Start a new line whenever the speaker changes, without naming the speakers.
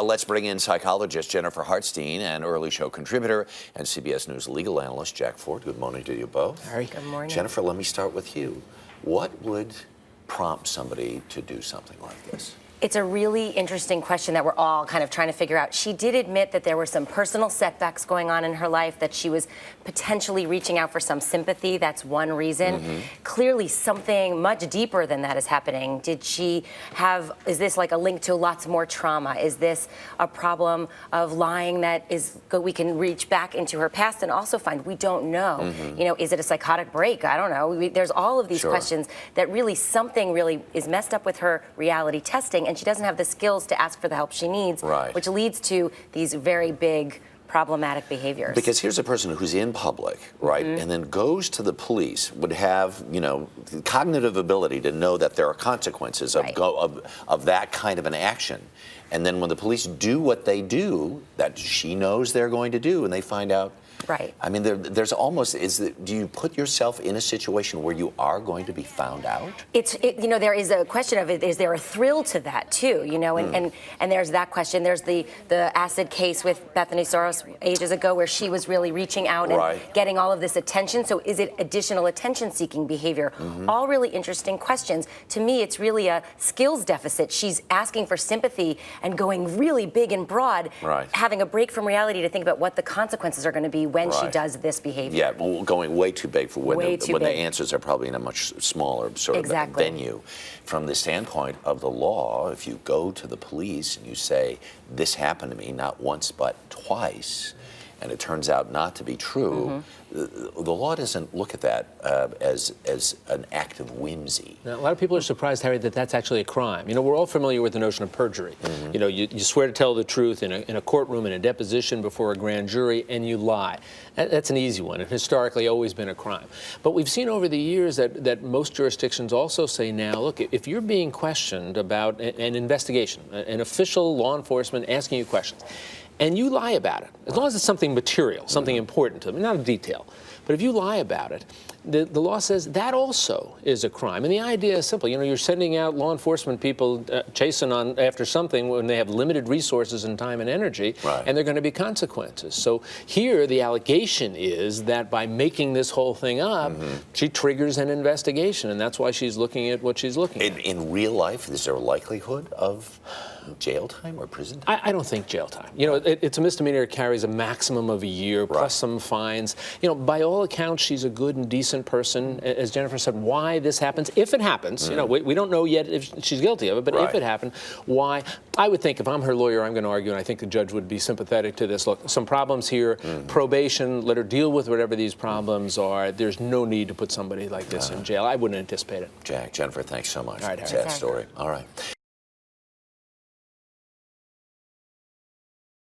let's bring in psychologist Jennifer Hartstein and early show contributor and CBS News legal analyst Jack Ford. Good morning to you both.
Harry. Good morning.
Jennifer, let me start with you. What would prompt somebody to do something like this?
It's a really interesting question that we're all kind of trying to figure out. She did admit that there were some personal setbacks going on in her life, that she was potentially reaching out for some sympathy. That's one reason. Clearly something much deeper than that is happening. Did she have, is this like a link to lots more trauma? Is this a problem of lying that is, we can reach back into her past and also find we don't know. You know, is it a psychotic break? I don't know. There's all of these questions that really something really is messed up with her reality testing, and she doesn't have the skills to ask for the help she needs, which leads to these very big problematic behaviors.
Because here's a person who's in public, right, and then goes to the police, would have, you know, the cognitive ability to know that there are consequences of that kind of an action. And then when the police do what they do, that she knows they're going to do, and they find out. I mean, there's almost, do you put yourself in a situation where you are going to be found out?
You know, there is a question of, is there a thrill to that too? You know, and there's that question. There's the acid case with Bethany Soros ages ago, where she was really reaching out and getting all of this attention. So is it additional attention-seeking behavior? All really interesting questions. To me, it's really a skills deficit. She's asking for sympathy and going really big and broad, having a break from reality to think about what the consequences are going to be when she does this behavior. Yeah,
well, going way too big for when the answers are probably in a much smaller sort of venue. From the standpoint of the law, if you go to the police and you say, this happened to me not once but twice, and it turns out not to be true, the law doesn't look at that as an act of whimsy.
Now, a lot of people are surprised, Harry, that that's actually a crime. You know, we're all familiar with the notion of perjury. You know, you swear to tell the truth in a courtroom, in a deposition before a grand jury, and you lie. That's an easy one, and historically always been a crime. But we've seen over the years that most jurisdictions also say now, look, if you're being questioned about an investigation, an official law enforcement asking you questions, and you lie about it, as long as it's something material, something important to them, not a detail. But if you lie about it, the law says that also is a crime. And the idea is simple. You know, you're sending out law enforcement people chasing after something when they have limited resources and time and energy, and there are going to be consequences. So here, the allegation is that by making this whole thing up, she triggers an investigation, and that's why she's looking at what she's looking at.
In real life, is there a likelihood of jail time or prison time?
I don't think jail time. You know, it's a misdemeanor. It carries a maximum of a year, plus some fines. You know, by all accounts, she's a good and decent person. As Jennifer said, why this happens, if it happens, you know, we don't know yet if she's guilty of it, but if it happened, why? I would think if I'm her lawyer, I'm going to argue, and I think the judge would be sympathetic to this. Look, some problems here, probation, let her deal with whatever these problems are. There's no need to put somebody like this in jail. I wouldn't anticipate it.
Jack, Jennifer, thanks so much.
All right,
sad story. All right.